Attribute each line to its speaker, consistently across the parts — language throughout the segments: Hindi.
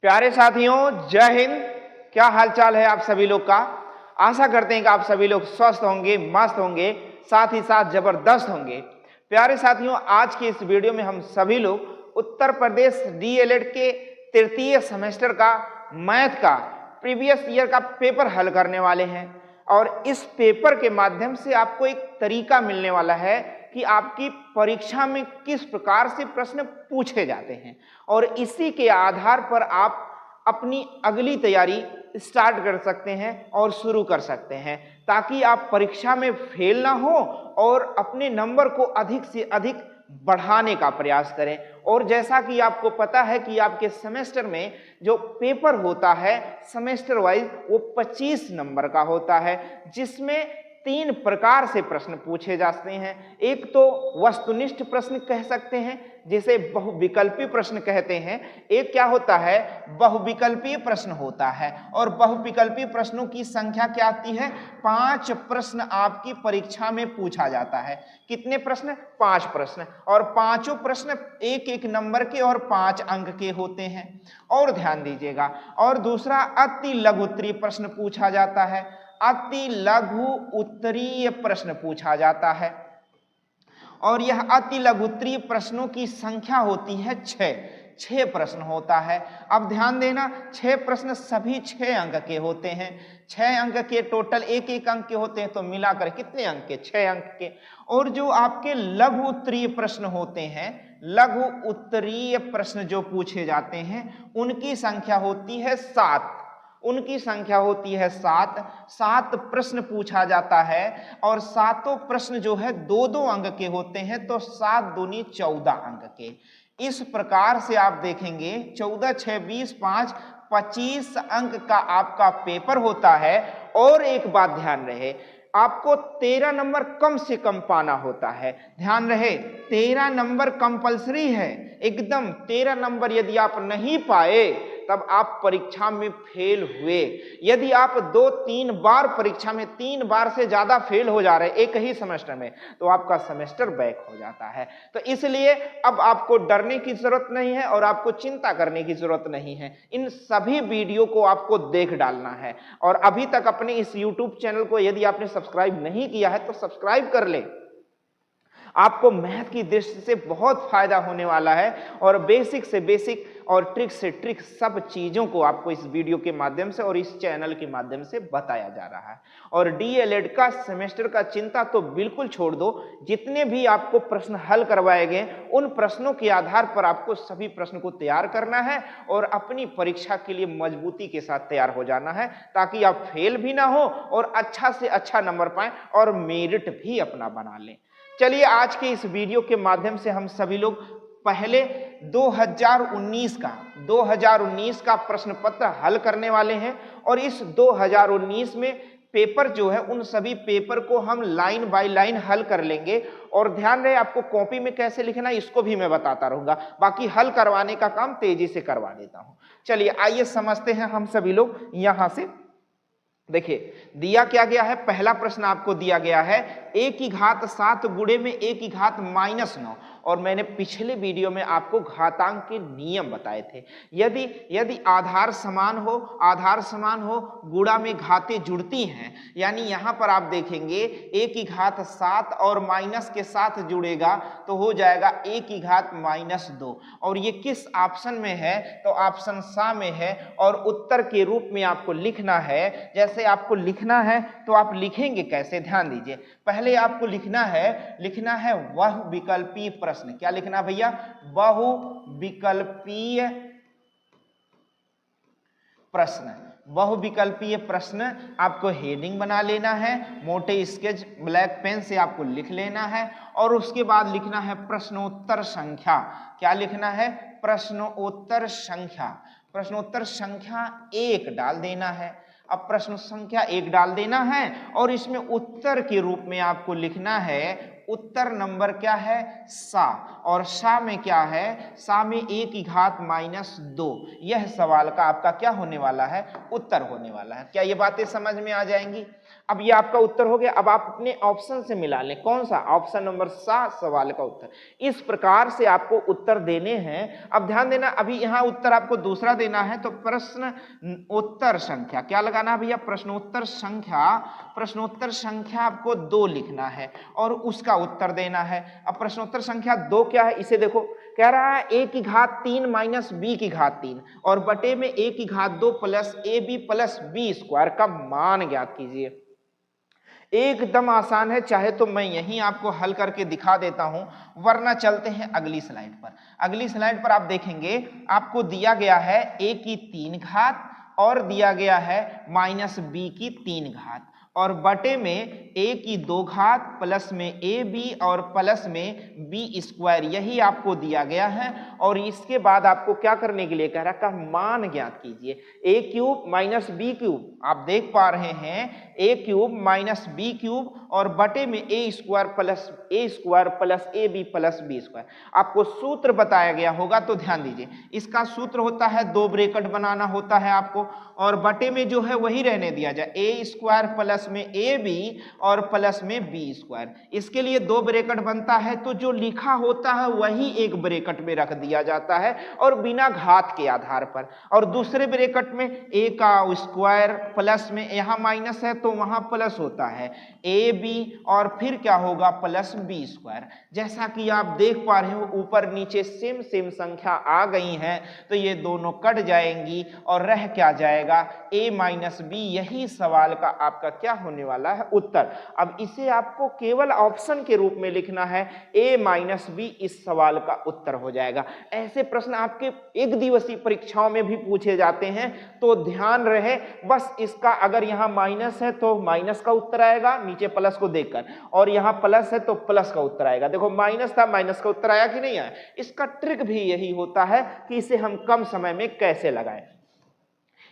Speaker 1: प्यारे साथियों, जय हिंद। क्या हालचाल है आप सभी लोग का। आशा करते हैं कि आप सभी लोग स्वस्थ होंगे, मस्त होंगे, साथ ही साथ जबरदस्त होंगे। प्यारे साथियों, आज की इस वीडियो में हम सभी लोग उत्तर प्रदेश डीएलएड के तृतीय सेमेस्टर का मैथ का प्रीवियस ईयर का पेपर हल करने वाले हैं। और इस पेपर के माध्यम से आपको एक तरीका मिलने वाला है कि आपकी परीक्षा में किस प्रकार से प्रश्न पूछे जाते हैं, और इसी के आधार पर आप अपनी अगली तैयारी स्टार्ट कर सकते हैं और शुरू कर सकते हैं, ताकि आप परीक्षा में फेल ना हो और अपने नंबर को अधिक से अधिक बढ़ाने का प्रयास करें। और जैसा कि आपको पता है कि आपके सेमेस्टर में जो पेपर होता है सेमेस्टर वाइज वो 25 नंबर का होता है, जिसमें 3 प्रकार से प्रश्न पूछे जाते हैं। एक तो वस्तुनिष्ठ प्रश्न कह सकते हैं, जिसे बहुविकल्पी प्रश्न कहते हैं। एक क्या होता है, बहुविकल्पी प्रश्न होता है। और बहुविकल्पी प्रश्नों की संख्या क्या आती है, 5 प्रश्न आपकी परीक्षा में पूछा जाता है। कितने प्रश्न, 5 प्रश्न। और पांचों प्रश्न एक एक नंबर के और 5 अंक के होते हैं। और ध्यान दीजिएगा, और दूसरा अति लघु उत्तरीय प्रश्न पूछा जाता है। अति लघु उत्तरीय प्रश्न पूछा जाता है, और यह अति लघु उत्तरीय प्रश्नों की संख्या होती है 6 प्रश्न होता है। अब ध्यान देना, 6 प्रश्न सभी 6 अंक के होते हैं। 6 अंक के टोटल एक एक अंक के होते हैं, तो मिलाकर कितने अंक के, 6 अंक के। और जो आपके लघु उत्तरीय प्रश्न होते हैं, लघु उत्तरीय प्रश्न जो पूछे जाते हैं, उनकी संख्या होती है 7। उनकी संख्या होती है 7 प्रश्न पूछा जाता है। और सातों प्रश्न जो है 2-2 अंक के होते हैं, तो 7 दूनी 14 अंक के। इस प्रकार से आप देखेंगे 14, 6, 20, 5, 25 अंक का आपका पेपर होता है। और एक बात ध्यान रहे, आपको 13 नंबर कम से कम पाना होता है। ध्यान रहे, 13 नंबर कंपलसरी है एकदम। 13 नंबर यदि आप नहीं पाए तब आप परीक्षा में फेल हुए। यदि आप 2-3 बार परीक्षा में 3 बार से ज्यादा फेल हो जा रहे एक ही सेमेस्टर में, तो आपका सेमेस्टर बैक हो जाता है। तो इसलिए अब आपको डरने की जरूरत नहीं है और आपको चिंता करने की जरूरत नहीं है। इन सभी वीडियो को आपको देख डालना है। और अभी तक अपने इस YouTube चैनल को यदि आपने सब्सक्राइब नहीं किया है तो सब्सक्राइब कर ले। आपको मैथ की दृष्टि से बहुत फायदा होने वाला है, और बेसिक से बेसिक और ट्रिक से ट्रिक सब चीजों को आपको इस वीडियो के माध्यम से और इस चैनल के माध्यम से बताया जा रहा है। और डीएलएड का सेमेस्टर का चिंता तो बिल्कुल छोड़ दो। जितने भी आपको प्रश्न हल करवाए गए, उन प्रश्नों के आधार पर आपको सभी प्रश्न को तैयार करना है और अपनी परीक्षा के लिए मजबूती के साथ तैयार हो जाना है, ताकि आप फेल भी ना हो और अच्छा से अच्छा नंबर पाएं और मेरिट भी अपना बना लें। चलिए, आज के इस वीडियो के माध्यम से हम सभी लोग पहले 2019 का प्रश्न पत्र हल करने वाले हैं। और इस 2019 में पेपर जो है, उन सभी पेपर को हम लाइन बाय लाइन हल कर लेंगे। और ध्यान रहे, आपको कॉपी में कैसे लिखना है इसको भी मैं बताता रहूंगा। बाकी हल करवाने का काम तेजी से करवा देता हूं। चलिए आइए समझते हैं हम सभी लोग। यहां से देखिए दिया क्या गया है। पहला प्रश्न आपको दिया गया है a की घात 7 गुणे में a की घात -9। और मैंने पिछले वीडियो में आपको घातांक के नियम बताए थे। यदि आधार समान हो, गुणा में घातें जुड़ती हैं, यानी यहां पर आप देखेंगे a की घात 7 और माइनस के साथ जुड़ेगा तो हो जाएगा a की घात -2। और ये किस ऑप्शन में है, तो ऑप्शन सा में है। और उत्तर के रूप में आपको लिखना है। जैसे आपको लिखना है तो आप लिखेंगे कैसे, ध्यान दीजिए। पहले आपको लिखना है बहुविकल्पीय प्रश्न। क्या लिखना भैया, बहुविकल्पीय प्रश्न। बहुविकल्पीय प्रश्न आपको हेडिंग बना लेना है, मोटे स्केच ब्लैक पेन से आपको लिख लेना है। और उसके बाद लिखना है प्रश्नोत्तर संख्या। क्या लिखना है, प्रश्नोत्तर संख्या। प्रश्नोत्तर संख्या 1 डाल देना है। अब प्रश्न संख्या 1 डाल देना है और इसमें उत्तर के रूप में आपको लिखना है उत्तर नंबर क्या है, सा। और सा में क्या है, सा में a की घात -2। यह सवाल का आपका क्या होने वाला है, उत्तर होने वाला है। क्या ये बातें समझ में आ जाएंगी? अब ये आपका उत्तर हो गया। अब आप अपने ऑप्शन से मिला लें, कौन सा, ऑप्शन नंबर सा सवाल का उत्तर। इस प्रकार से आपको उत्तर देने हैं। अब ध्यान देना, अभी यहाँ उत्तर आपको दूसरा देना है, तो प्रश्न उत्तर संख्या क्या लगाना है भैया, प्रश्नोत्तर संख्या आपको 2 लिखना है और उसका उत्तर देना है। अब प्रश्नोत्तर संख्या 2 क्या है, इसे देखो, कह रहा है a की घात 3 माइनस b की घात 3 और बटे में a की घात 2 plus ab plus b square का मान ज्ञात कीजिए। एकदम आसान है, चाहे तो मैं यहीं आपको हल करके दिखा देता हूं, वरना चलते हैं अगली स्लाइड पर। अगली स्लाइड पर आप देखेंगे आपको दिया गया है a की 3 घात और दिया गया है माइनस b की 3 घात और बटे में a की 2 घात प्लस में ab और प्लस में b स्क्वायर, यही आपको दिया गया है। और इसके बाद आपको क्या करने के लिए कह रहा है, का मान ज्ञात कीजिए। a cube minus b cube, आप देख पा रहे हैं a cube minus b cube और बटे में a square plus ab plus b square. आपको सूत्र बताया गया होगा तो ध्यान दीजिए, इसका सूत्र होता है 2 ब्रैकेट बनाना होता है आपको और बटे में जो है वही रहने दिया जाए, a स्क्वायर प्लस में ab और प्लस में b स्क्वायर। इसके लिए 2 ब्रैकेट बनता है तो जो लिखा होता है वही एक ब्रैकेट में रख दिया जाता है और बिना घात के आधार पर। और दूसरे ब्रैकेट में a का स्क्वायर प्लस में, यहां माइनस है तो वहां प्लस होता है ab और फिर क्या होगा प्लस b स्क्वायर। जैसा कि आप देख पा रहे हो ऊपर नीचे सेम संख्या आ गई हैं तो ये दोनों कट जाएंगी और रह क्या जाएगा, a माइनस b। यही सवाल का आपका क्या होने वाला है, उत्तर। अब इसे आपको केवल ऑप्शन के रूप में लिखना है, a माइनस b इस सवाल का उत्तर हो जाएगा। ऐसे प्रश्न आपके एक दिवसीय परीक्षाओं में भी पूछे जाते हैं तो ध्यान रहे, बस इसका अगर यहाँ माइनस है तो माइनस का उत्तर आएगा नीचे प्लस को देखकर, और यहाँ प्लस है तो प्लस का उत्तर आएगा। देखो माइनस था, माइनस का उत्तर आया कि नहीं आया। इसका ट्रिक भी यही होता है कि इसे हम कम समय में कैसे लगाएं।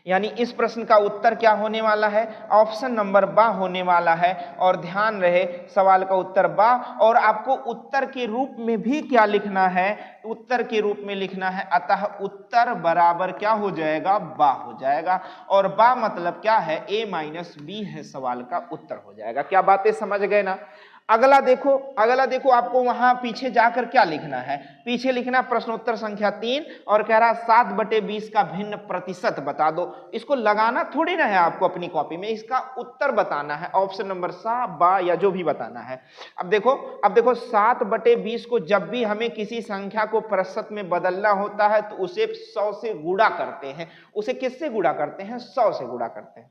Speaker 1: यानी इस प्रश्न का उत्तर क्या होने वाला है, ऑप्शन नंबर बा होने वाला है। और ध्यान रहे सवाल का उत्तर बा। और आपको उत्तर के रूप में भी क्या लिखना है, उत्तर के रूप में लिखना है, अतः उत्तर बराबर क्या हो जाएगा, बा हो जाएगा। और बा मतलब क्या है, a माइनस बी है, सवाल का उत्तर हो जाएगा। क्या बातें समझ गए ना। अगला देखो आपको वहां पीछे जाकर क्या लिखना है, पीछे लिखना प्रश्नोत्तर संख्या 3 और कह रहा 7/20 का भिन्न प्रतिशत बता दो। इसको लगाना थोड़ी ना है आपको अपनी कॉपी में, इसका उत्तर बताना है, ऑप्शन नंबर सा बा या जो भी बताना है। अब देखो 7/20 को जब भी हमें किसी संख्या को प्रतिशत में बदलना होता है तो उसे 100 से गुणा करते हैं। उसे किससे गुणा करते हैं, 100 से गुणा करते हैं।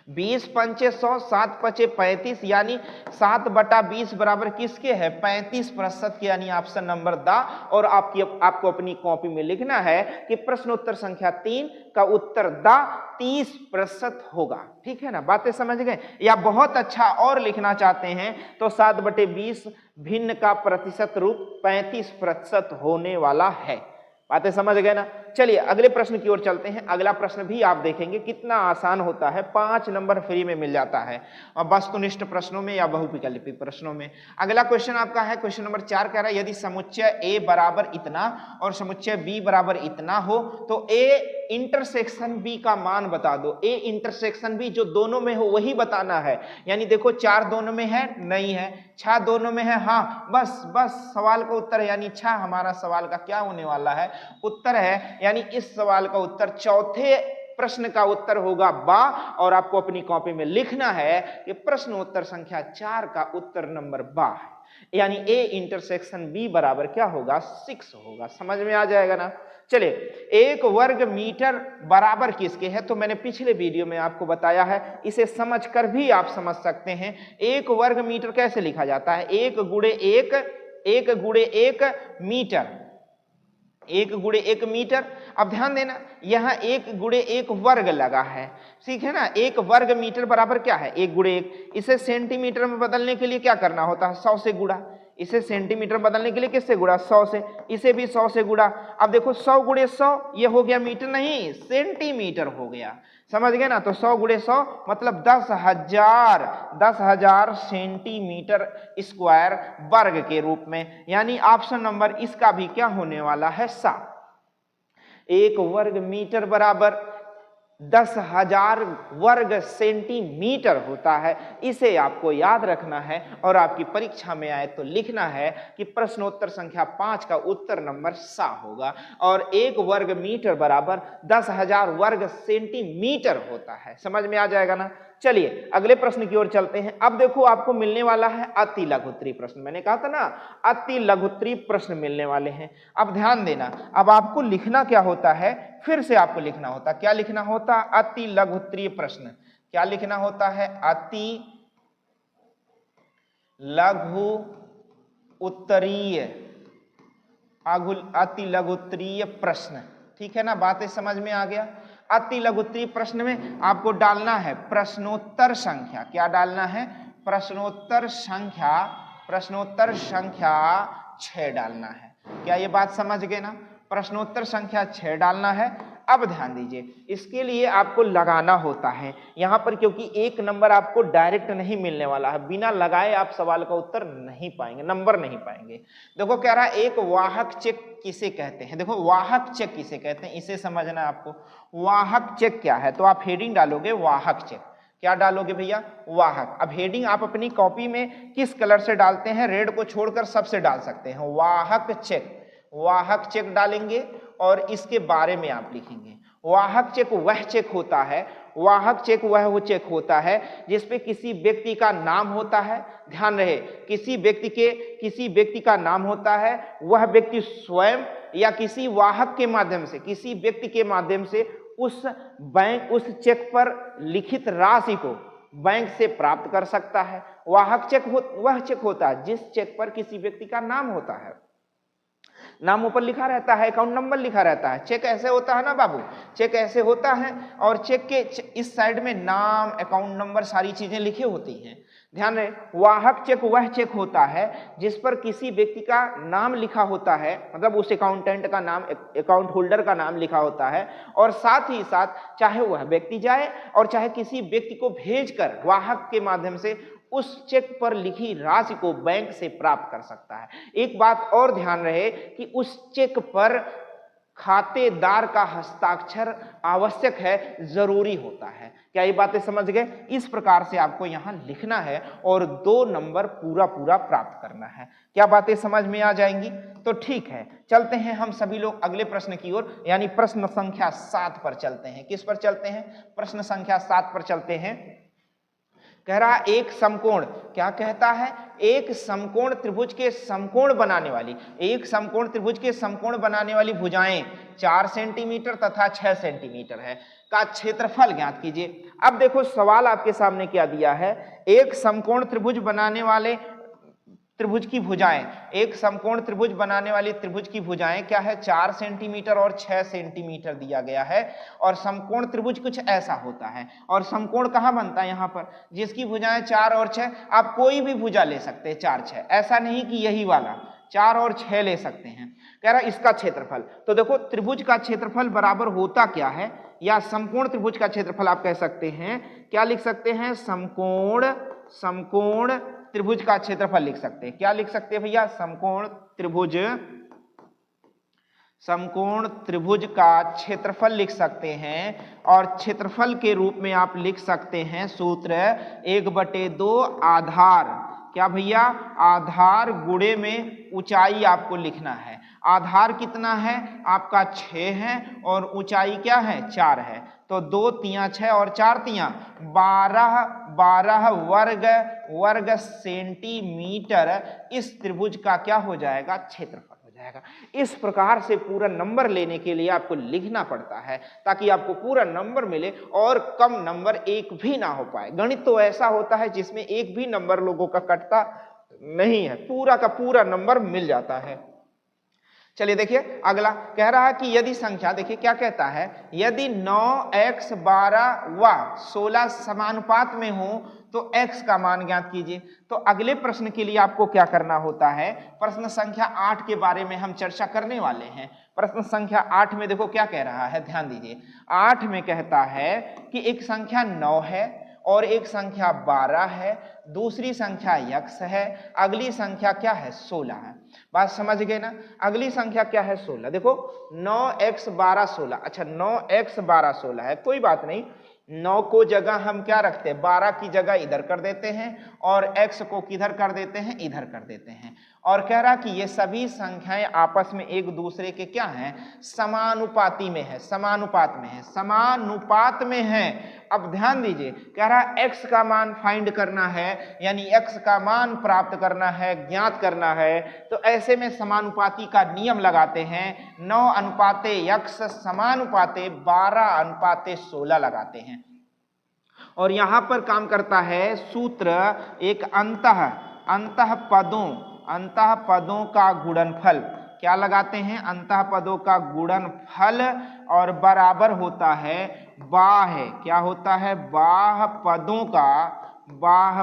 Speaker 1: 20 पंचे 100, 7 पचे 35, यानी 7/20 बराबर किसके है, 35% के, यानी ऑप्शन नंबर दा। और आपको अपनी कॉपी में लिखना है कि प्रश्नोत्तर संख्या 3 का उत्तर दा 30% होगा। ठीक है ना, बातें समझ गए। या बहुत अच्छा और लिखना चाहते हैं तो 7/20 भिन्न का प्रतिशत रूप 35% होने वाला है। बातें समझ गए ना। चलिए अगले प्रश्न की ओर चलते हैं। अगला प्रश्न भी आप देखेंगे कितना आसान होता है, 5 नंबर फ्री में मिल जाता है वस्तुनिष्ठ प्रश्नों में या बहुविकल्पी प्रश्नों में। अगला क्वेश्चन आपका है क्वेश्चन नंबर 4, कह रहा है यदि समुच्चय a बराबर इतना और समुच्चय b बराबर इतना हो तो a इंटरसेक्शन b का मान बता दो। a इंटरसेक्शन b जो दोनों में हो वही बताना है। यानी देखो 4 दोनों में है, नहीं है, 6 दोनों में है, हाँ, बस सवाल का उत्तर है, यानी 6 हमारा सवाल का क्या होने वाला है, उत्तर है। यानी इस सवाल का उत्तर चौथे प्रश्न का उत्तर होगा बा। और आपको अपनी कॉपी में लिखना है कि प्रश्न उत्तर संख्या 4 का उत्तर नंबर बा है। यानी a इंटरसेक्शन b बराबर क्या होगा, 6 होगा। समझ में आ जाएगा ना। चलिए 1 वर्ग मीटर बराबर किसके है, तो मैंने पिछले वीडियो में आपको बताया है, इसे समझकर भी आप समझ सकते हैं। 1 वर्ग मीटर कैसे लिखा जाता है, 1 गुणे 1 मीटर, 1 गुणे 1 मीटर। अब ध्यान देना यहाँ 1 गुणे 1 वर्ग लगा है, ठीक है ना। 1 वर्ग मीटर बराबर क्या है, 1 गुणे 1। इसे सेंटीमीटर में बदलने के लिए क्या करना होता है, 100 से गुणा। इसे सेंटीमीटर बदलने के लिए किससे गुणा, 100 से, इसे भी 100 से गुणा। अब देखो 100 गुणे 100 ये हो गया मीटर नहीं सेंटीमीटर हो गया, समझ गए ना। तो 100 गुणे 100 मतलब 10,000 सेंटीमीटर स्क्वायर वर्ग के रूप में, यानी ऑप्शन नंबर इसका भी क्या होने वाला है, 7। 1 वर्ग मीटर बराबर 10,000 वर्ग सेंटीमीटर होता है। इसे आपको याद रखना है और आपकी परीक्षा में आए तो लिखना है कि प्रश्नोत्तर संख्या 5 का उत्तर नंबर सा होगा और 1 वर्ग मीटर बराबर 10,000 वर्ग सेंटीमीटर होता है। समझ में आ जाएगा ना। चलिए अगले प्रश्न की ओर चलते हैं। अब देखो आपको मिलने वाला है अति लघुत्तरीय प्रश्न। मैंने कहा था ना अति लघुत्तरीय प्रश्न मिलने वाले हैं। अब ध्यान देना, अब आपको लिखना क्या होता है, फिर से आपको लिखना होता, क्या लिखना होता, अति लघुत्तरीय प्रश्न। क्या लिखना होता है, अति लघु उत्तरीय, अति लघुत्तरीय प्रश्न। ठीक है ना, बातें समझ में आ गया। अति लघुत्तरीय प्रश्न में आपको डालना है प्रश्नोत्तर संख्या। क्या डालना है, प्रश्नोत्तर संख्या 6 डालना है। क्या ये बात समझ गए ना, प्रश्नोत्तर संख्या 6 डालना है। अब ध्यान दीजिए, इसके लिए आपको लगाना होता है यहां पर, क्योंकि 1 नंबर आपको डायरेक्ट नहीं मिलने वाला है, बिना लगाए आप सवाल का उत्तर नहीं पाएंगे, नंबर नहीं पाएंगे। देखो कह रहा है एक वाहक चेक किसे कहते हैं। देखो वाहक चेक किसे कहते हैं, इसे समझना है आपको। वाहक चेक क्या है, तो आप हेडिंग डालोगे वाहक चेक। क्या डालोगे भैया, वाहक। अब हेडिंग आप अपनी कॉपी में किस कलर से डालते हैं, रेड को छोड़कर सबसे डाल सकते हैं, वाहक चेक। वाहक चेक डालेंगे और इसके बारे में आप लिखेंगे। वाहक चेक वह चेक होता है, वाहक चेक वह चेक होता है जिसपे किसी व्यक्ति का नाम होता है। ध्यान रहे, किसी व्यक्ति का नाम होता है, वह व्यक्ति स्वयं या किसी वाहक के माध्यम से, किसी व्यक्ति के माध्यम से उस चेक पर लिखित राशि को बैंक से प्राप्त कर सकता है। वाहक चेक वह चेक होता है जिस चेक पर किसी व्यक्ति का नाम होता है, नाम ऊपर लिखा रहता है, अकाउंट नंबर लिखा रहता है। चेक ऐसे होता है ना बाबू, चेक ऐसे होता है और चेक के इस साइड में नाम, अकाउंट नंबर, सारी चीजें लिखी होती हैं। ध्यान रहे, वाहक चेक वह चेक होता है जिस पर किसी व्यक्ति का नाम लिखा होता है, मतलब उस अकाउंटेंट का नाम, अकाउंट होल्डर का नाम लिखा होता है, और साथ ही साथ चाहे वह व्यक्ति जाए और चाहे किसी व्यक्ति को भेजकर वाहक के माध्यम से उस चेक पर लिखी राशि को बैंक से प्राप्त कर सकता है। एक बात और ध्यान रहे कि उस चेक पर खातेदार का हस्ताक्षर आवश्यक है, जरूरी होता है। क्या ये बातें समझ गए? इस प्रकार से आपको यहां लिखना है और 2 नंबर पूरा प्राप्त करना है। क्या बातें समझ में आ जाएंगी? तो ठीक है, चलते हैं हम सभी लोग अगले प्रश्न की ओर, यानी प्रश्न संख्या 7 पर चलते हैं। किस पर चलते हैं? प्रश्न संख्या 7 पर चलते हैं। कह रहा एक समकोण, क्या कहता है, एक समकोण त्रिभुज के समकोण बनाने वाली, एक समकोण त्रिभुज के समकोण बनाने वाली भुजाएं 4 सेंटीमीटर तथा 6 सेंटीमीटर है का क्षेत्रफल ज्ञात कीजिए। अब देखो सवाल आपके सामने क्या दिया है, एक समकोण त्रिभुज बनाने वाले त्रिभुज की भुजाएं, एक समकोण त्रिभुज बनाने वाली त्रिभुज की भुजाएं क्या है, 4 सेंटीमीटर और 6 सेंटीमीटर दिया गया है। और समकोण त्रिभुज कुछ ऐसा होता है, और समकोण कहां बनता है, यहां पर, जिसकी भुजाएं 4 और 6। आप कोई भी भुजा ले सकते हैं 4 6, ऐसा नहीं कि यही वाला, 4 और 6 ले सकते हैं। कह रहा इसका क्षेत्रफल, तो देखो त्रिभुज का क्षेत्रफल बराबर होता क्या है, या समकोण त्रिभुज का क्षेत्रफल आप कह सकते हैं, क्या लिख सकते हैं, समकोण त्रिभुज का क्षेत्रफल लिख सकते हैं। क्या लिख सकते हैं भैया, समकोण त्रिभुज का क्षेत्रफल लिख सकते हैं। और क्षेत्रफल के रूप में आप लिख सकते हैं सूत्र 1/2 आधार, क्या भैया, आधार गुणे में ऊंचाई आपको लिखना है। आधार कितना है आपका, 6 है, और ऊंचाई क्या है, 4 है। तो 2 तिया 6 और 4 तिया 12 वर्ग सेंटीमीटर इस त्रिभुज का क्या हो जाएगा, क्षेत्रफल हो जाएगा। इस प्रकार से पूरा नंबर लेने के लिए आपको लिखना पड़ता है ताकि आपको पूरा नंबर मिले और कम नंबर एक भी ना हो पाए। गणित तो ऐसा होता है जिसमें एक भी नंबर लोगों का कटता नहीं है, पूरा का पूरा नंबर मिल जाता है। चलिए देखिए अगला, कह रहा है कि यदि संख्या, देखिए क्या कहता है, यदि 9x 12 व 16 समानुपात में हो तो x का मान ज्ञात कीजिए। तो अगले प्रश्न के लिए आपको क्या करना होता है, प्रश्न संख्या 8 के बारे में हम चर्चा करने वाले हैं। प्रश्न संख्या 8 में देखो क्या कह रहा है, ध्यान दीजिए। 8 में कहता है कि एक संख्या 9 है और एक संख्या 12 है, दूसरी संख्या x है, अगली संख्या क्या है, 16 है। बात समझ गए ना। अगली संख्या क्या है, 16। देखो 9x 12 16, अच्छा 9x 12 16 है, कोई बात नहीं। 9 को जगह हम क्या रखते हैं, 12 की जगह इधर कर देते हैं और x को किधर कर देते हैं, इधर कर देते हैं। और कह रहा कि ये सभी संख्याएं आपस में एक दूसरे के क्या हैं, समानुपाती में है, समानुपात में है, समानुपात में है। अब ध्यान दीजिए, कह रहा x का मान फाइंड करना है, यानी x का मान प्राप्त करना है, ज्ञात करना है। तो ऐसे में समानुपाती का नियम लगाते हैं, 9 अनुपाते x समानुपाते 12 अनुपाते 16 लगाते हैं। और यहां पर काम करता है सूत्र, एक अंतः पदों का गुणनफल। क्या लगाते हैं, अंतः पदों का गुणनफल, और बराबर होता है बाह्य, क्या होता है, बाह्य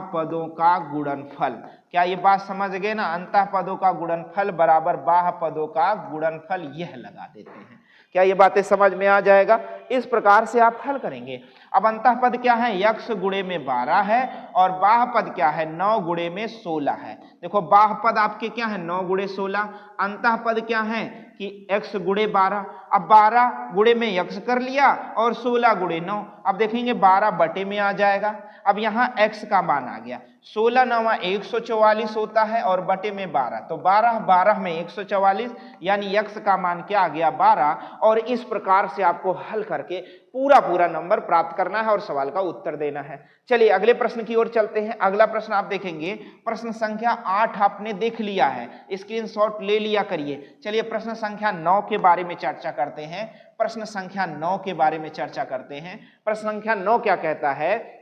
Speaker 1: पदों का गुणनफल। क्या ये बात समझ गए ना, अंतः पदों का गुणनफल बराबर बाह्य पदों का गुणनफल, यह लगा देते हैं। क्या ये बातें समझ में आ जाएगा, इस प्रकार से आप हल करेंगे। अब अंतः पद क्या है, x गुणे में 12 है और बाह्य पद क्या है, 9 गुणे में 16 है। देखो बाह्य पद आपके क्या है, 9 गुणे 16, अंतः पद क्या है कि x गुणे 12। अब 12 गुणे में x कर लिया और 16 गुणे 9, अब देखेंगे 12 बटे में आ जाएगा। अब यहाँ x का मान आ गया, 16 9 144 होता है और बटे में 12, तो 12 में 144, यानी x का मान क्या आ गया, 12। और इस प्रकार से आपको हल करके पूरा नंबर प्राप्त करना है और सवाल का उत्तर देना है। चलिए अगले प्रश्न की ओर चलते हैं। अगला प्रश्न आप देखेंगे, प्रश्न संख्या 8 आपने देख लिया है, स्क्रीनशॉट ले लिया करिए। चलिए प्रश्न संख्या 9 के बारे में चर्चा करते हैं। प्रश्न संख्या 9 के बारे में चर्चा करते हैं। प्रश्न संख्या 9 क्या कहता है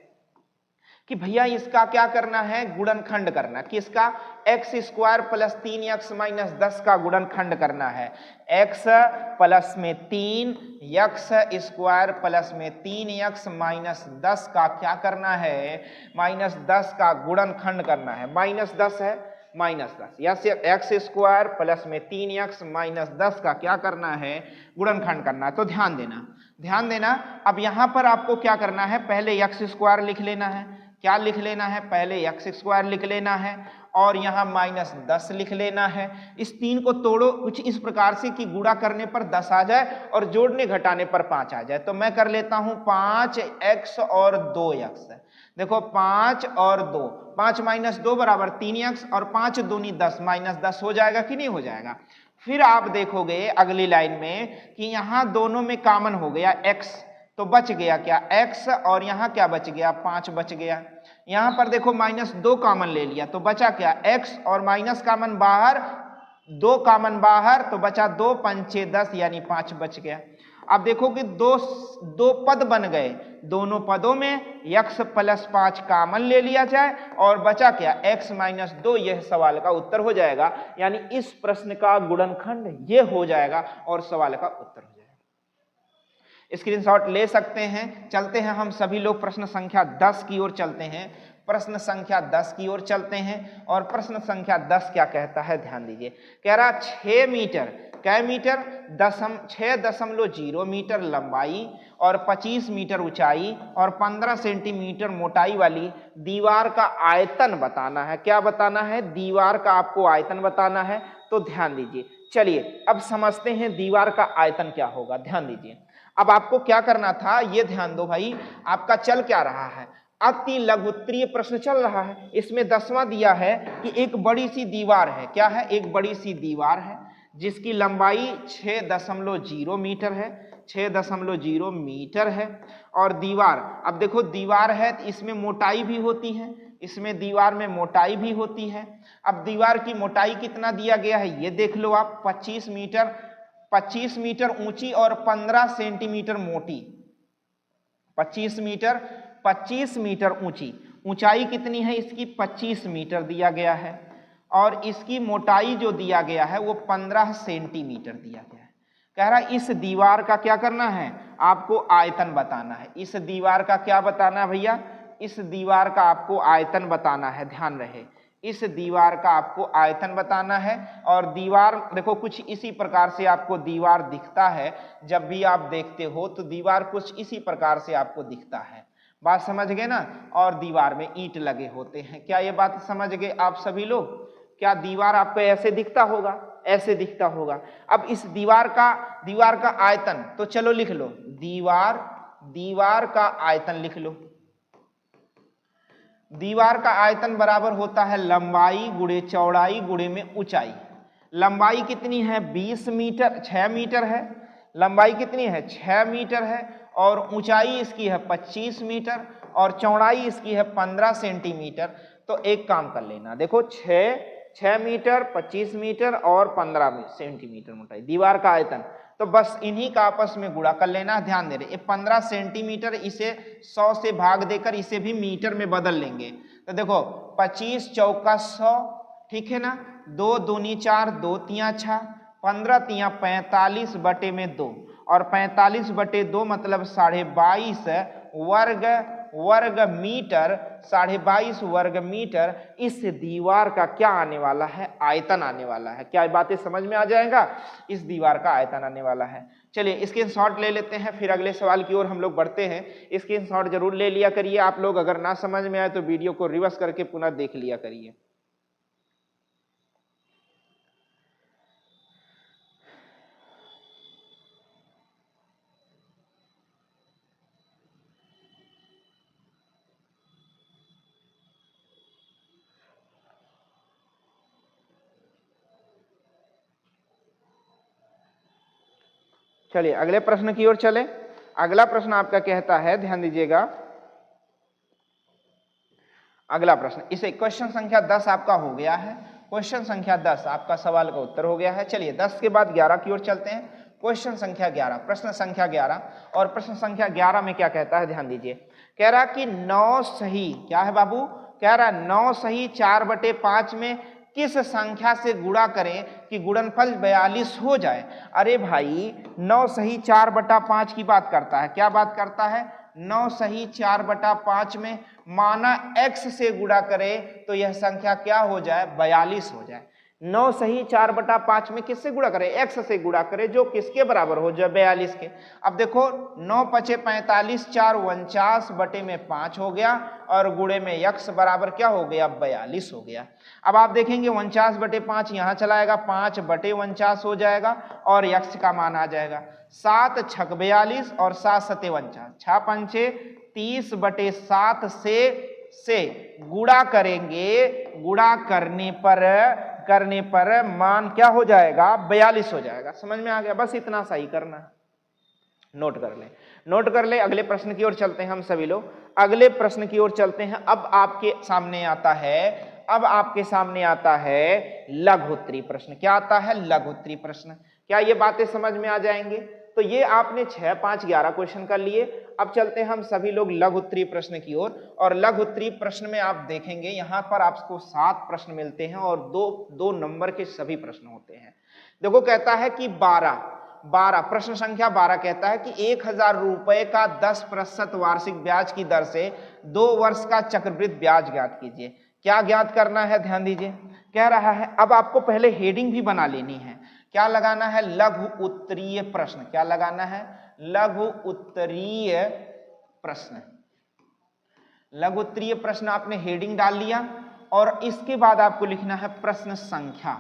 Speaker 1: कि भैया इसका क्या करना है, गुणनखंड करना। किसका, x square plus 3x minus 10 का गुणनखंड करना है। x प्लस में 3, x स्क्वायर प्लस में 3x माइनस 10 का क्या करना है, माइनस 10 का गुणनखंड करना है। माइनस 10 है, माइनस 10, या x स्क्वायर प्लस में 3x माइनस 10 का क्या करना है, गुणनखंड करना है। तो ध्यान देना। अब यहां पर आपको क्या करना है, पहले x स्क्वायर लिख लेना है। क्या लिख लेना है, पहले x स्क्वायर लिख लेना है और यहाँ माइनस 10 लिख लेना है। इस 3 को तोड़ो कुछ इस प्रकार से कि गुणा करने पर 10 आ जाए और जोड़ने घटाने पर 5 आ जाए। तो मैं कर लेता हूं 5x और 2x। देखो 5 और 2, 5 माइनस 2 बराबर 3x और 5 दूनी 10, माइनस 10 हो जाएगा कि नहीं हो जाएगा। फिर आप देखोगे अगली लाइन में कि यहाँ दोनों में कॉमन हो गया x, तो बच गया क्या, x, और यहाँ क्या बच गया, 5 बच गया। यहाँ पर देखो माइनस 2 कॉमन ले लिया तो बचा क्या, x, और माइनस कॉमन बाहर, 2 कॉमन बाहर, तो बचा 2 पंचे 10, यानी 5 बच गया। अब देखो कि दो पद बन गए, दोनों पदों में x प्लस 5 कॉमन ले लिया जाए और बचा क्या, x माइनस 2। यह सवाल का उत्तर हो जाएगा, यानी इस प्रश्न का गुणनखंड ये हो जाएगा और सवाल का उत्तर हो जाएगा। स्क्रीनशॉट ले सकते हैं। चलते हैं हम सभी लोग प्रश्न संख्या 10 की ओर चलते हैं। प्रश्न संख्या 10 की ओर चलते हैं और प्रश्न संख्या 10 क्या कहता है, ध्यान दीजिए। कह रहा 6 मीटर, कै मीटर, 6.0 मीटर लंबाई और 25 मीटर ऊंचाई और 15 सेंटीमीटर मोटाई वाली दीवार का आयतन बताना है। क्या बताना है, दीवार का आपको आयतन बताना है। तो ध्यान दीजिए, चलिए अब समझते हैं दीवार का आयतन क्या होगा। ध्यान दीजिए, अब आपको क्या करना था, ये ध्यान दो भाई, आपका चल क्या रहा है, अति लघुत्तरीय प्रश्न चल रहा है। इसमें 10वां दिया है कि एक बड़ी सी दीवार है। क्या है, एक बड़ी सी दीवार है जिसकी लंबाई 6.0 मीटर है, 6.0 मीटर है। और दीवार, अब देखो दीवार है तो इसमें मोटाई भी होती है, इसमें दीवार में मोटाई भी होती है। अब दीवार की मोटाई कितना दिया गया है, ये देख लो आप, 25 मीटर ऊंची और 15 सेंटीमीटर मोटी। 25 मीटर ऊंची, ऊंचाई कितनी है इसकी, 25 मीटर दिया गया है और इसकी मोटाई जो दिया गया है वो 15 सेंटीमीटर दिया गया है। कह रहा है इस दीवार का क्या करना है, आपको आयतन बताना है। इस दीवार का क्या बताना है भैया, इस दीवार का आपको आयतन बताना है, ध्यान रहे, इस दीवार का आपको आयतन बताना है। और दीवार देखो कुछ इसी प्रकार से आपको दीवार दिखता है, जब भी आप देखते हो तो दीवार कुछ इसी प्रकार से आपको दिखता है, बात समझ गए ना। और दीवार में ईंट लगे होते हैं, क्या ये बात समझ गए आप सभी लोग? क्या दीवार आपको ऐसे दिखता होगा, ऐसे दिखता होगा। अब इस दीवार का आयतन, तो चलो लिख लो, दीवार का आयतन लिख लो। दीवार का आयतन बराबर होता है लंबाई गुणे चौड़ाई गुणे में ऊंचाई। लंबाई कितनी है 20 मीटर, 6 मीटर है। लंबाई कितनी है 6 मीटर है, और ऊंचाई इसकी है 25 मीटर, और चौड़ाई इसकी है 15 सेंटीमीटर। तो एक काम कर लेना, देखो 6 मीटर, 25 मीटर और 15 सेंटीमीटर मोटाई दीवार का आयतन, तो बस इन्हीं का आपस में गुणा कर लेना। ध्यान दे रहे, ये 15 सेंटीमीटर, इसे 100 से भाग देकर इसे भी मीटर में बदल लेंगे। तो देखो 25 चौका 100, ठीक है ना, 2 दूनी 4, 2 तिया 6, 15 तिया 45 बटे में 2, और 45 बटे 2 मतलब 22.5 वर्ग मीटर, 22.5 वर्ग मीटर इस दीवार का क्या आने वाला है, आयतन आने वाला है। क्या बातें समझ में आ जाएगा? इस दीवार का आयतन आने वाला है। चलिए स्क्रीनशॉट ले लेते हैं, फिर अगले सवाल की ओर हम लोग बढ़ते हैं। स्क्रीनशॉट जरूर ले लिया करिए आप लोग, अगर ना समझ में आए तो वीडियो को रिवर्स करके पुनः देख लिया करिए। चलिए अगले प्रश्न की ओर चले। अगला प्रश्न आपका कहता है, ध्यान दीजिएगा, अगला प्रश्न, इसे क्वेश्चन संख्या 10 आपका हो गया है। क्वेश्चन संख्या 10 आपका सवाल का उत्तर हो गया है। चलिए 10 के बाद 11 की ओर चलते हैं। क्वेश्चन संख्या 11, प्रश्न संख्या 11, और प्रश्न संख्या 11 में क्या कहता है, ध्यान दीजिए। कह रहा कि 9 सही, क्या है बाबू, कह रहा 9 सही 4/5 में किस संख्या से गुणा करें कि गुणनफल 42 हो जाए। अरे भाई 9 सही 4/5 की बात करता है, क्या बात करता है, 9 सही 4/5 में माना x से गुणा करे तो यह संख्या क्या हो जाए, 42 हो जाए। 9 सही 4/5 में किससे गुणा करे, x से गुणा करे, जो किसके बराबर हो जाए, 42 के। अब देखो 9 पचे 45, 4 49 बटे में 5 हो गया, और गुणे में x बराबर क्या हो गया, 42 हो गया। अब आप देखेंगे 49 बटे 5 यहाँ चलाएगा, 5 बटे 49 हो जाएगा, और x का मान आ जाएगा 7 छक 42 और 7 सते 49, 6 पंचे 30 बटे 7 से गुणा करेंगे, गुणा करने पर मान क्या हो जाएगा, 42 हो जाएगा। समझ में आ गया? बस इतना सही करना है, नोट कर ले। अगले प्रश्न की ओर चलते हैं हम सभी लोग, अगले प्रश्न की ओर चलते हैं। अब आपके सामने आता है लघुत्तरी प्रश्न। क्या आता है, लघुत्तरी प्रश्न। क्या ये बातें समझ में आ जाएंगे? तो ये आपने 6, 5, 11 क्वेश्चन कर लिए। अब चलते हैं हम सभी लोग लघुत्तरी प्रश्न की ओर, और लघुत्तरी प्रश्न में आप देखेंगे यहाँ पर आपको 7 प्रश्न मिलते हैं, और दो नंबर के सभी प्रश्न होते हैं। देखो कहता है कि 12 प्रश्न संख्या 12 कहता है कि 1000 रुपए का 10% वार्षिक ब्याज की दर से 2 वर्ष का चक्रवृद्धि ब्याज ज्ञात कीजिए। क्या ज्ञात करना है, ध्यान दीजिए, कह रहा है। अब आपको पहले हेडिंग भी बना लेनी है। क्या लगाना है, लघु उत्तरीय प्रश्न। क्या लगाना है, लघु उत्तरीय प्रश्न। लघु उत्तरीय प्रश्न आपने हेडिंग डाल लिया, और इसके बाद आपको लिखना है प्रश्न संख्या।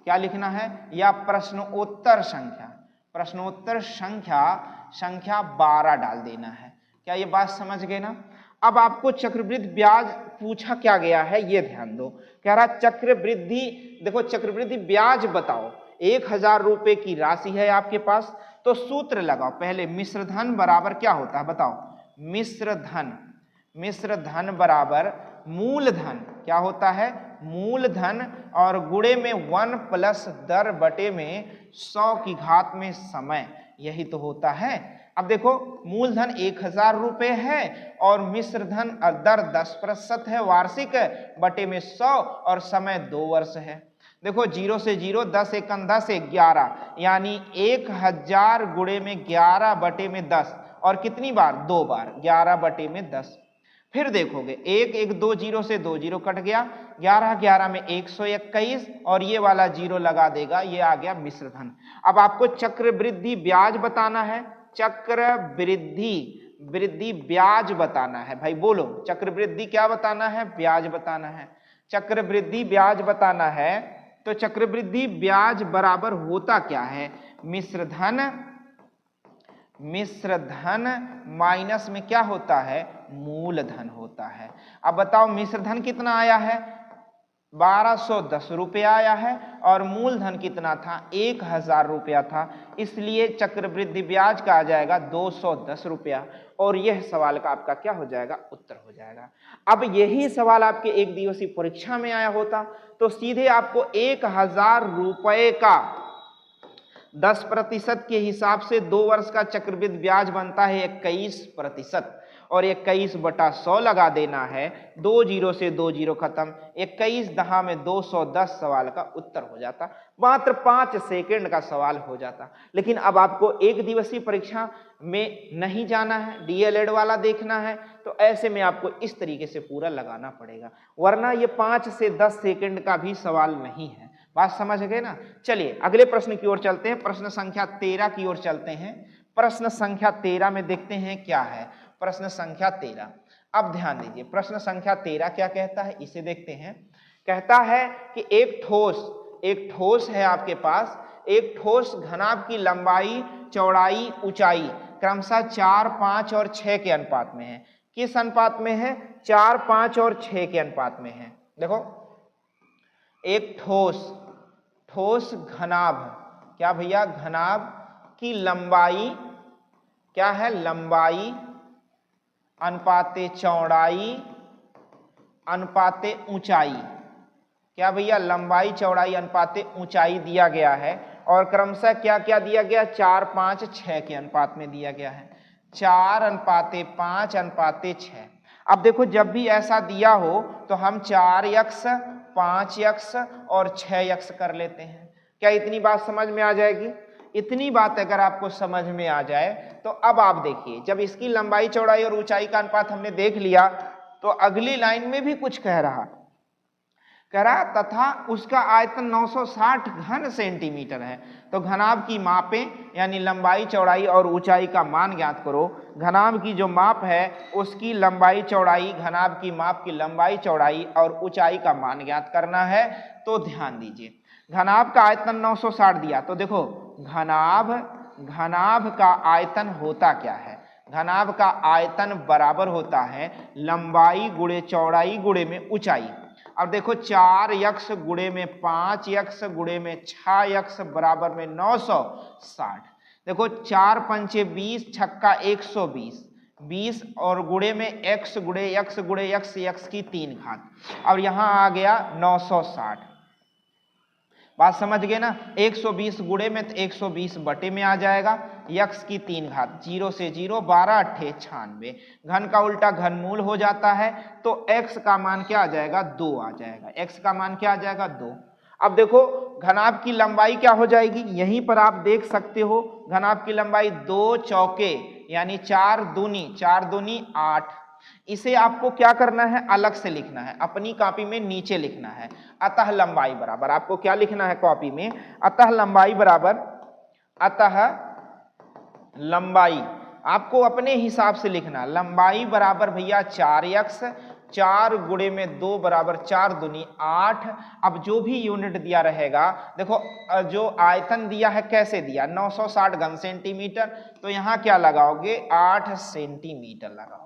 Speaker 1: क्या लिखना है, या प्रश्नोत्तर संख्या। प्रश्नोत्तर संख्या 12 डाल देना है। क्या ये बात समझ गए ना? अब आपको चक्रवृद्धि ब्याज पूछा क्या गया है, ये ध्यान दो। कह रहा चक्रवृद्धि, देखो चक्रवृद्धि ब्याज बताओ। 1000 रुपए की राशि है आपके पास, तो सूत्र लगाओ पहले। मिश्र धन बराबर क्या होता है, बताओ। मिश्र धन बराबर मूलधन, क्या होता है, मूलधन, और गुणे में 1 प्लस दर बटे में 100 की घात में समय, यही तो होता है। अब देखो मूलधन 1000 रुपए है, और मिश्र धन दर 10% है वार्षिक, बटे में 100, और समय 2 वर्ष है। देखो 0 से 0, 10 एकम 10, 11, यानी 1000 गुणे में 11 बटे में 10, और कितनी बार, 2 बार, 11 बटे में 10। फिर देखोगे 1 1 2 जीरो से 2 जीरो कट गया, 11 11 में 121 और ये वाला जीरो लगा देगा, ये आ गया मिश्र धन। अब आपको चक्रवृद्धि ब्याज बताना है, वृद्धि ब्याज बताना है। भाई बोलो, चक्रवृद्धि क्या बताना है? ब्याज बताना है। चक्रवृद्धि ब्याज बताना है तो चक्रवृद्धि ब्याज बराबर होता क्या है? मिश्र धन माइनस में क्या होता है? मूलधन होता है। अब बताओ मिश्र धन कितना आया है? 1210 रुपया आया है और मूलधन कितना था? 1000 रुपया था, इसलिए चक्रवृद्धि ब्याज का आ जाएगा 210 रुपया और यह सवाल का आपका क्या हो जाएगा? उत्तर हो जाएगा। अब यही सवाल आपके एक दिवसीय परीक्षा में आया होता तो सीधे आपको 1000 रुपये का 10% के हिसाब से 2 वर्ष का चक्रवृद्धि ब्याज बनता है 21% और 21/100 लगा देना है। 2 जीरो से 2 जीरो खत्म, 21 दहा में 210 सवाल का उत्तर हो जाता। मात्र 5 सेकंड का सवाल हो जाता। लेकिन अब आपको एक दिवसीय परीक्षा में नहीं जाना है, डीएलएड वाला देखना है, तो ऐसे में आपको इस तरीके से पूरा लगाना पड़ेगा, वरना ये 5 से 10 सेकंड का भी सवाल नहीं है। बात समझ गए ना? चलिए अगले प्रश्न की ओर चलते हैं, प्रश्न संख्या 13 की ओर चलते हैं। प्रश्न संख्या 13 में देखते हैं क्या है। प्रश्न संख्या 13, अब ध्यान दीजिए, प्रश्न संख्या 13 क्या कहता है इसे देखते हैं। कहता है कि एक ठोस है आपके पास, एक ठोस घनाभ की लंबाई, चौड़ाई, ऊंचाई क्रमशः 4, 5 और 6 के अनुपात में है। किस अनुपात में है? 4, 5 और 6 के अनुपात में है। देखो एक ठोस घनाभ, क्या भैया? घनाभ की लंबाई क्या है? लंबाई अनुपाते चौड़ाई अनुपाते ऊंचाई, क्या भैया? लंबाई चौड़ाई अनुपाते ऊंचाई दिया गया है और क्रमशः क्या क्या दिया गया? 4, 5, 6 के अनुपात में दिया गया है। 4:5:6। अब देखो जब भी ऐसा दिया हो तो हम 4x 5x और 6x कर लेते हैं। क्या इतनी बात समझ में आ जाएगी? इतनी बात अगर आपको समझ में आ जाए तो अब आप देखिए, जब इसकी लंबाई चौड़ाई और ऊंचाई का अनुपात हमने देख लिया तो अगली लाइन में भी कुछ कह रहा तथा उसका आयतन 960 घन सेंटीमीटर है। तो घनाभ की मापें, यानी लंबाई चौड़ाई और ऊंचाई का मान ज्ञात करो। घनाभ की जो माप है उसकी लंबाई चौड़ाई, घनाभ की माप की लंबाई चौड़ाई और ऊंचाई का मान ज्ञात करना है। तो ध्यान दीजिए, घनाभ का आयतन 960 दिया, तो देखो घनाभ का आयतन होता क्या है? घनाभ का आयतन बराबर होता है लंबाई गुणे चौड़ाई गुणे में ऊंचाई। अब देखो 4x गुणे में 5x गुणे में 6x बराबर में 960। देखो 4 पंचे 20, छक्का 120, 20 और गुणे में x गुणे x गुणे x, x की 3 घात। अब यहां आ गया 960। बात समझ गए ना? 120 गुणे में तो 120 बटे में आ जाएगा, x की 3 घात, 0 से 0, 12 8 96। घन का उल्टा घनमूल हो जाता है तो x का मान क्या आ जाएगा? 2 आ जाएगा। x का मान क्या आ जाएगा? 2। अब देखो घनाभ की लंबाई क्या हो जाएगी? यहीं पर आप देख सकते हो, घनाभ की लंबाई 2 चौके यानी 4 दूनी 8। इसे आपको क्या करना है? अलग से लिखना है, अपनी कॉपी में नीचे लिखना है। अतः लंबाई बराबर, आपको क्या लिखना है कॉपी में? अतः लंबाई बराबर, अतः लंबाई आपको अपने हिसाब से लिखना। लंबाई बराबर भैया 4x, 4 गुणे में 2 बराबर 4 दूनी 8। अब जो भी यूनिट दिया रहेगा, देखो जो आयतन दिया है कैसे दिया? 960 घन सेंटीमीटर, तो यहाँ क्या लगाओगे? 8 सेंटीमीटर लगाओगे।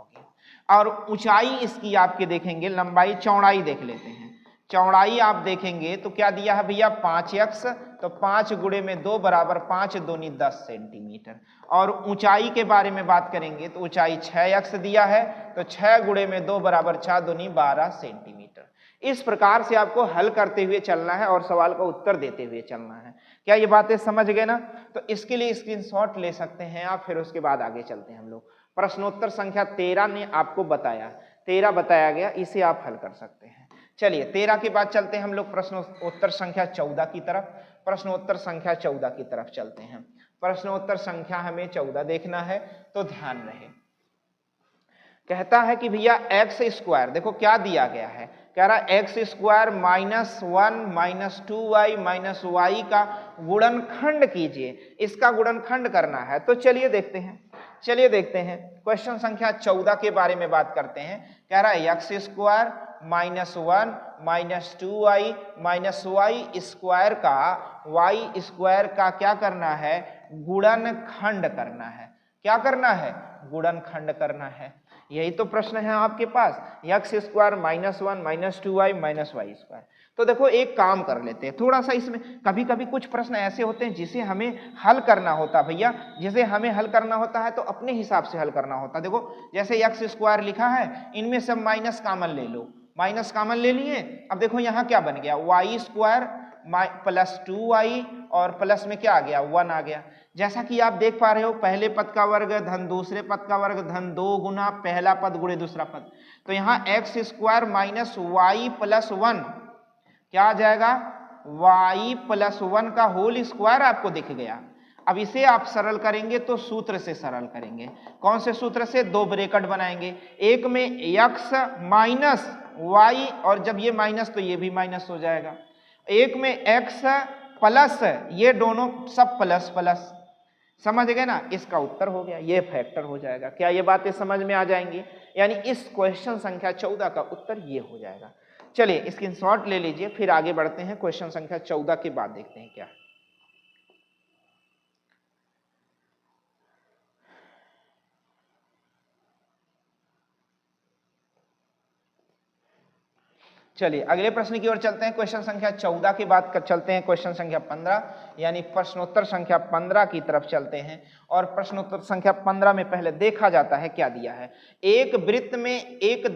Speaker 1: और ऊंचाई इसकी आपके देखेंगे, लंबाई चौड़ाई देख लेते हैं। चौड़ाई आप देखेंगे तो क्या दिया है भैया? 5x, तो 5 गुणे में 2 बराबर 5 दूनी 10 सेंटीमीटर। और ऊंचाई के बारे में बात करेंगे तो ऊंचाई 6x दिया है, तो 6 गुणे में 2 बराबर 4 दूनी 12 सेंटीमीटर। इस प्रकार से आपको हल करते हुए चलना है और सवाल का उत्तर देते हुए चलना है। क्या ये बातें समझ गए ना? तो इसके लिए स्क्रीनशॉट ले सकते हैं आप, फिर उसके बाद आगे चलते हैं हम लोग। प्रश्नोत्तर संख्या 13 ने आपको बताया, 13 बताया गया, इसे आप हल कर सकते हैं। चलिए 13 के बाद चलते हैं हम लोग प्रश्नोत्तर संख्या 14 की तरफ। प्रश्नोत्तर संख्या 14 की तरफ चलते हैं। प्रश्नोत्तर संख्या हमें 14 देखना है, तो ध्यान रहे। कहता है कि भैया एक्स स्क्वायर, देखो क्या दिया गया है, कह रहा है एक्स स्क्वायर -1 -2y -y का गुणनखंड कीजिए, इसका गुणनखंड करना है। तो चलिए देखते हैं क्वेश्चन संख्या 14 के बारे में बात करते हैं। कह रहा है x square -1 -2y -y square का y स्क्वायर का क्या करना है, गुणनखंड करना है। क्या करना है, गुणनखंड करना है। यही तो प्रश्न है आपके पास, X square -1 -2y -y square. तो देखो एक काम कर लेते हैं, थोड़ा सा इसमें कभी कभी कुछ प्रश्न ऐसे होते हैं जिसे हमें हल करना होता भैया, जिसे हमें हल करना होता है तो अपने हिसाब से हल करना होता। देखो जैसे एक्स स्क्वायर लिखा है, इनमें सब माइनस कॉमन ले लो, माइनस कॉमन ले लिए। अब देखो यहाँ क्या बन गया, वाई स्क्वायर +2y और प्लस में क्या आ गया, 1 आ गया। जैसा कि आप देख पा रहे हो, पहले पद का वर्ग धन दूसरे पद का वर्ग धन 2 गुना पहला पद गुणे दूसरा पद। तो यहाँ एक्स स्क्वायर -y + 1 क्या आ जाएगा, y + 1 का होल स्क्वायर आपको दिख गया। अब इसे आप सरल करेंगे तो सूत्र से सरल करेंगे। कौन से सूत्र से, दो ब्रैकेट बनाएंगे, एक में x माइनस y और जब ये माइनस तो ये भी माइनस हो जाएगा, एक में x प्लस, ये दोनों सब प्लस प्लस, समझ गए ना, इसका उत्तर हो गया, ये फैक्टर हो जाएगा। क्या ये बातें समझ में आ जाएंगी, यानी इस क्वेश्चन संख्या 14 का उत्तर ये हो जाएगा। चलिए स्क्रीनशॉट ले लीजिए, फिर आगे बढ़ते हैं। क्वेश्चन संख्या 14 के बाद देखते हैं क्या। चलिए अगले प्रश्न की ओर चलते हैं। क्वेश्चन संख्या 14 के बाद चलते हैं क्वेश्चन संख्या 15, यानी प्रश्नोत्तर संख्या 15 की तरफ चलते हैं। और प्रश्नोत्तर संख्या 15 में पहले देखा जाता है क्या दिया है। एक वृत्त में एक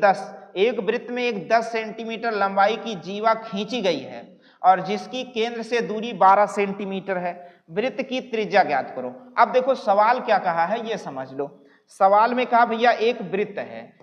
Speaker 1: 10 सेंटीमीटर लंबाई की जीवा खींची गई है और जिसकी केंद्र से दूरी 12 सेंटीमीटर है। वृत्त की त्रिज्या ज्ञात करो। अब देखो सवाल क्या कहा है ये समझ लो। सवाल में कहा भैया एक वृत्त है,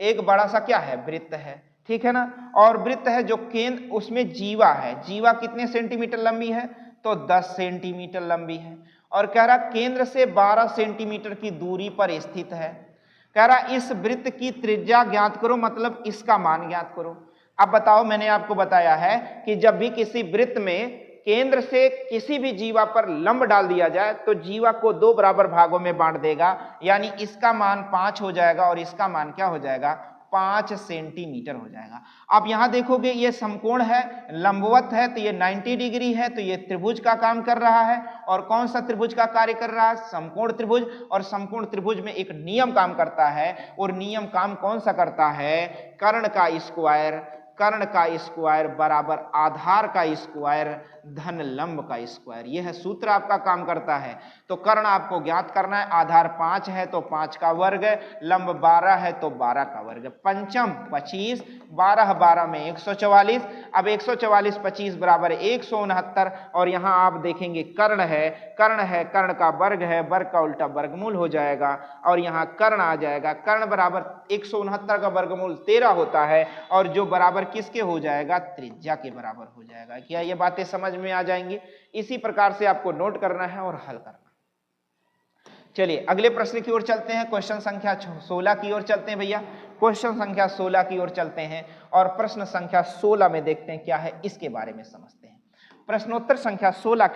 Speaker 1: एक बड़ा सा क्या है, वृत्त है, ठीक है ना। और वृत्त है जो केंद्र, उसमें जीवा है, जीवा कितने सेंटीमीटर लंबी है, तो 10 सेंटीमीटर लंबी है। और कह रहा केंद्र से 12 सेंटीमीटर की दूरी पर स्थित है। कह रहा इस वृत्त की त्रिज्या ज्ञात करो, मतलब इसका मान ज्ञात करो। अब बताओ, मैंने आपको बताया है कि जब भी किसी वृत्त में केंद्र से किसी भी जीवा पर लंब डाल दिया जाए तो जीवा को 2 बराबर भागों में बांट देगा, यानी इसका मान 5 हो जाएगा और इसका मान क्या हो जाएगा, 5 सेंटीमीटर हो जाएगा। आप यहां देखोगे ये समकोण है, लंबवत है, तो ये 90 डिग्री है, तो ये त्रिभुज का काम कर रहा है। और कौन सा त्रिभुज का कार्य कर रहा है, समकोण त्रिभुज। और समकोण त्रिभुज में एक नियम काम करता है, और नियम काम कौन सा करता है, कर्ण का स्क्वायर बराबर आधार का स्क्वायर धन लंब का स्क्वायर। यह है सूत्र आपका काम करता है। तो कर्ण आपको ज्ञात करना है, आधार 5 है तो 5 का वर्ग, लंब 12 है तो 12 का वर्ग, पंचम 25, 12 12 में 144। अब 144 25 बराबर 169। और यहाँ आप देखेंगे कर्ण है, कर्ण का वर्ग है, वर्ग का उल्टा वर्गमूल हो जाएगा और यहाँ कर्ण आ जाएगा। कर्ण बराबर 169 का वर्गमूल 13 होता है और जो बराबर किसके हो जाएगा, त्रिज्या के बराबर हो जाएगा। क्या ये बातें समझ में आ जाएंगी। इसी प्रकार से आपको नोट करना है और हल करना। चलिए अगले प्रश्न की ओर चलते हैं, क्वेश्चन संख्या 16 की ओर चलते हैं भैया। क्वेश्चन संख्या 16 की ओर चलते हैं और प्रश्न संख्या 16 में देखते हैं क्या है, इसके बारे में समझते हैं। प्रश्नोत्तर संख्या 16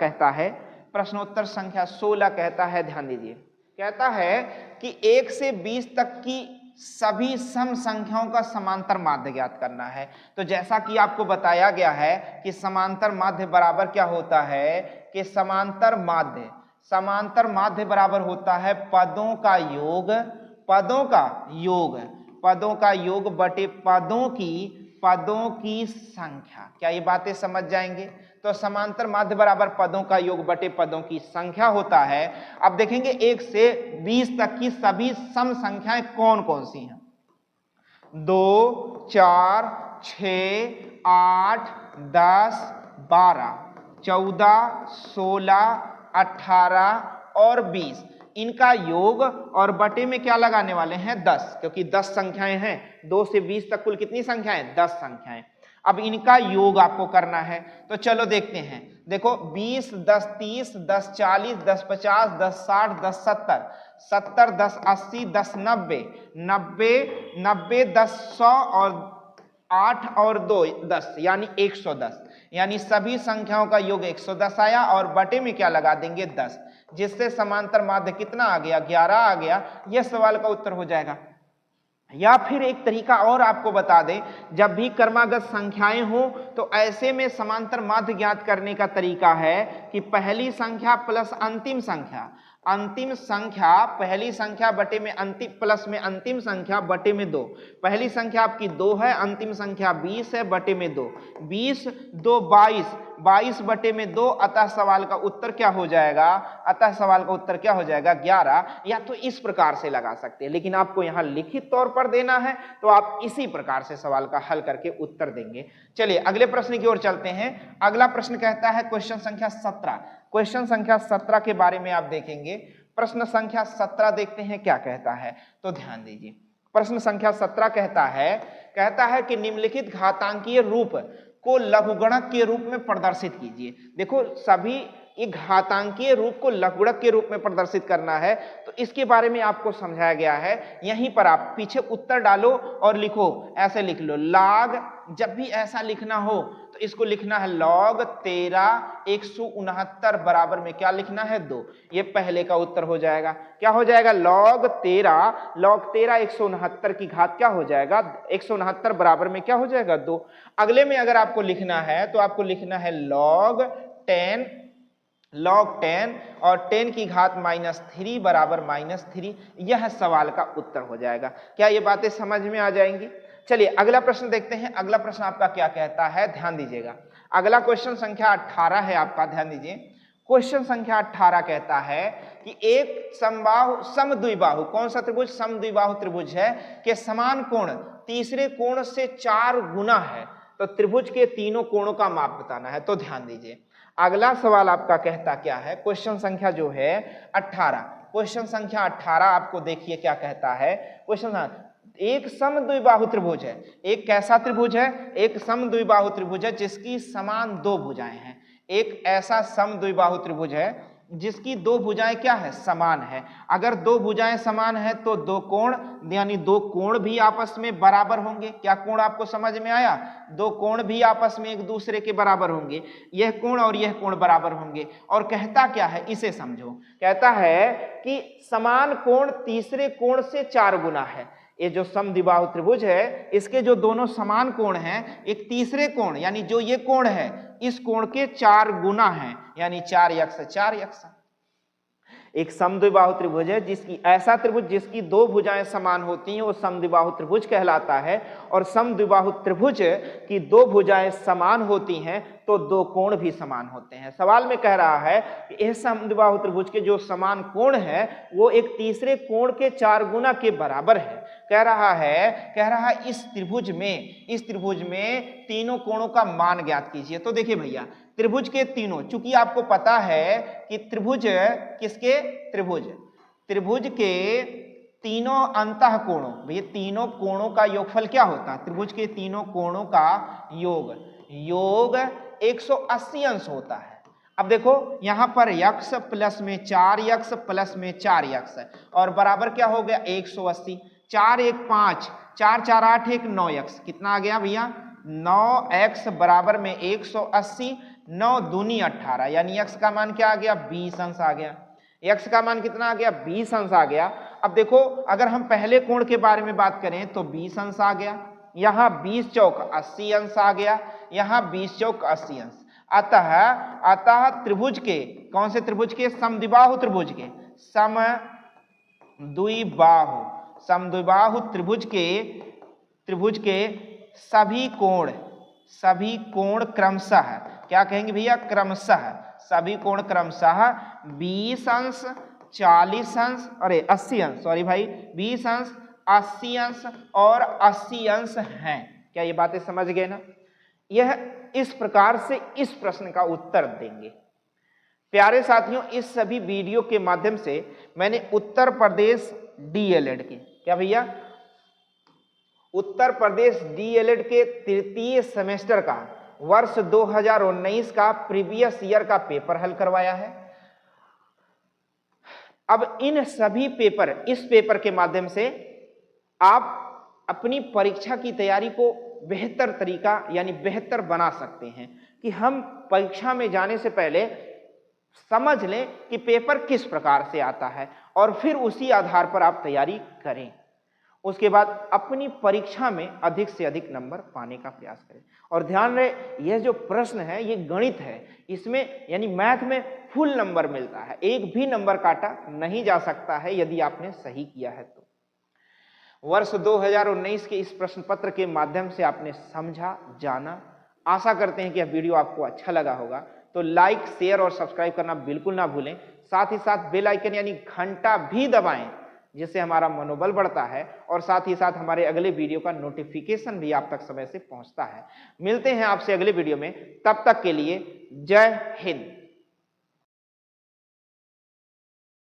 Speaker 1: कहता है, ध्यान दीजिए, कहता है कि 1 से 20 तक की सभी सम संख्याओं का समांतर माध्य ज्ञात करना है। तो जैसा कि आपको बताया गया है कि समांतर माध्य बराबर क्या होता है, कि समांतर माध्य बराबर होता है पदों का योग बटे पदों की संख्या। क्या ये बातें समझ जाएंगे। तो समांतर माध्य बराबर पदों का योग बटे पदों की संख्या होता है। अब देखेंगे 1 से 20 तक की सभी सम संख्याएं कौन कौन सी हैं, 2 4 6 8 10 12 14 16 18 और 20, इनका योग और बटे में क्या लगाने वाले हैं, 10, क्योंकि 10 संख्याएं हैं। 2 से 20 तक कुल कितनी संख्याएं, 10 संख्याएं। अब इनका योग आपको करना है, तो चलो देखते हैं। देखो 20, 10, 30, 10, 40, 10, 50, 10, 60, 10, 70, 70, 10, 80, 10, 90, 90, 90, 10, 100 और 8 और 2 10, यानी 110। यानी सभी संख्याओं का योग 110 आया और बटे में क्या लगा देंगे 10, जिससे समांतर माध्य कितना आ गया 11 आ गया। यह सवाल का उत्तर हो जाएगा। या फिर एक तरीका और आपको बता दें, जब भी क्रमागत संख्याएं हो तो ऐसे में समांतर माध्य ज्ञात करने का तरीका है कि पहली संख्या प्लस अंतिम संख्या, अंतिम संख्या पहली संख्या बटे में अंतिम प्लस में अंतिम संख्या बटे में 2। पहली संख्या आपकी 2 है, अंतिम संख्या 20 है, बटे में 2, 20 2 22, 22 बटे में 2, अतः सवाल का उत्तर क्या हो जाएगा, अतः सवाल का उत्तर क्या हो जाएगा 11। या तो इस प्रकार से लगा सकते हैं, लेकिन आपको यहां लिखित तौर पर देना है तो आप इसी प्रकार से सवाल का हल करके उत्तर देंगे। चलिए अगले प्रश्न की ओर चलते हैं। अगला प्रश्न कहता है क्वेश्चन संख्या 17। क्वेश्चन संख्या 17 के बारे में आप देखेंगे। प्रश्न संख्या 17 देखते हैं क्या कहता है, तो ध्यान दीजिए। प्रश्न संख्या 17 कहता है कि निम्नलिखित घातांकीय रूप को लघुगणक के रूप में प्रदर्शित कीजिए। देखो सभी ये घातांकीय रूप को लघुगणक के रूप में प्रदर्शित करना है, तो इसके बारे में आपको समझाया गया है। यहीं पर आप पीछे उत्तर डालो और लिखो, ऐसे लिख लो लॉग। जब भी ऐसा लिखना हो तो इसको लिखना है लॉग 13 169 बराबर में क्या लिखना है 2। ये पहले का उत्तर हो जाएगा। क्या हो जाएगा लॉग 13 169 की घात क्या हो जाएगा 169 बराबर में क्या हो जाएगा 2। अगले में अगर आपको लिखना है तो आपको लिखना है लॉग 10 और 10 की घात -3 बराबर -3। यह सवाल का उत्तर हो जाएगा। क्या ये बातें समझ में आ जाएंगी? चलिए अगला प्रश्न देखते हैं। अगला प्रश्न आपका क्या कहता है, ध्यान दीजिएगा। अगला क्वेश्चन संख्या 18 है आपका, ध्यान दीजिए। क्वेश्चन संख्या 18 कहता है कि एक समबाहु समद्विबाहु, कौन सा त्रिभुज, समद्विबाहु त्रिभुज है के समान कोण तीसरे कोण से 4 गुना है, तो त्रिभुज के तीनों कोणों का माप बताना है। तो ध्यान दीजिए अगला सवाल आपका कहता क्या है, क्वेश्चन संख्या जो है 18, क्वेश्चन संख्या 18 आपको देखिए क्या कहता है। क्वेश्चन एक समद्विबाहु त्रिभुज है। एक कैसा त्रिभुज है, एक समद्विबाहु त्रिभुज है जिसकी समान 2 भुजाएं हैं। एक ऐसा समद्विबाहु त्रिभुज है जिसकी 2 भुजाएं क्या है, समान है। अगर 2 भुजाएं समान है तो 2 कोण, यानी 2 कोण भी आपस में बराबर होंगे। क्या कोण आपको समझ में आया, 2 कोण भी आपस में एक दूसरे के बराबर होंगे। यह कोण और यह कोण बराबर होंगे। और कहता क्या है, इसे समझो। कहता है कि समान कोण तीसरे कोण से 4 गुना है। ये जो समद्विबाहु त्रिभुज है इसके जो दोनों समान कोण हैं, एक तीसरे कोण यानी जो ये कोण है इस कोण के 4 गुना है, यानी 4 यक्ष 4 यक्ष। एक समद्विबाहु त्रिभुज है जिसकी ऐसा त्रिभुज जिसकी 2 भुजाएं समान होती हैं वो समद्विबाहु त्रिभुज कहलाता है। और समद्विबाहु त्रिभुज की 2 भुजाएं समान होती हैं तो 2 कोण भी समान होते हैं। सवाल में कह रहा है कि इस समद्विबाहु त्रिभुज के जो समान कोण है वो एक तीसरे कोण के 4 गुना के बराबर है। कह रहा है इस त्रिभुज में तीनों कोणों का मान ज्ञात कीजिए। तो देखिए भैया त्रिभुज के तीनों, चूंकि आपको पता है कि त्रिभुज किसके, त्रिभुज के तीनों अंतः कोणों, भैया तीनों कोणों का योगफल क्या होता है, त्रिभुज के तीनों कोणों का योग 180 अंश होता है। अब देखो यहां पर यक्ष प्लस में 4 यक्ष प्लस में 4 यक्ष और बराबर क्या हो गया 180। 4 1 5, 4 4 8 1 9 यक्ष, कितना आ गया भैया 9x बराबर में 180, 9 दूनी 18, यानी x का मान क्या आ गया 20 अंश आ गया। x का मान कितना आ गया 20 अंश आ गया। अब देखो अगर हम पहले कोण के बारे में बात करें तो 20 अंश आ गया, यहाँ 20 चौक 80 अंश आ गया, यहाँ 20 चौक 80 अंश। अतः त्रिभुज के, कौन से त्रिभुज के, समद्विबाहु त्रिभुज के, समद्विबाहु त्रिभुज के सभी कोण क्रमशः, क्या कहेंगे भैया, क्रमशः सभी कोण क्रमशः 20 अंश 40 अंश, अरे 80 अंश, सॉरी भाई 20 अंश 80 अंश और 80 अंश हैं। क्या ये बातें समझ गए ना? यह इस प्रकार से इस प्रश्न का उत्तर देंगे। प्यारे साथियों, इस सभी वीडियो के माध्यम से मैंने उत्तर प्रदेश DLED के, क्या भैया, उत्तर प्रदेश डीएलएड के तृतीय सेमेस्टर का वर्ष 2019 का प्रीवियस ईयर का पेपर हल करवाया है। अब इन सभी पेपर, इस पेपर के माध्यम से आप अपनी परीक्षा की तैयारी को बेहतर तरीका यानी बेहतर बना सकते हैं कि हम परीक्षा में जाने से पहले समझ लें कि पेपर किस प्रकार से आता है और फिर उसी आधार पर आप तैयारी करें। उसके बाद अपनी परीक्षा में अधिक से अधिक नंबर पाने का प्रयास करें। और ध्यान रहे, यह जो प्रश्न है ये गणित है, इसमें यानी मैथ में फुल नंबर मिलता है, एक भी नंबर काटा नहीं जा सकता है यदि आपने सही किया है तो। वर्ष 2019 के इस प्रश्न पत्र के माध्यम से आपने समझा, जाना। आशा करते हैं कि यह वीडियो आपको अच्छा लगा होगा, तो लाइक, शेयर और सब्सक्राइब करना बिल्कुल ना भूलें। साथ ही साथ बेल आइकन यानी घंटा भी दबाएं, जिससे हमारा मनोबल बढ़ता है और साथ ही साथ हमारे अगले वीडियो का नोटिफिकेशन भी आप तक समय से पहुंचता है। मिलते हैं आपसे अगले वीडियो में, तब तक के लिए जय हिंद।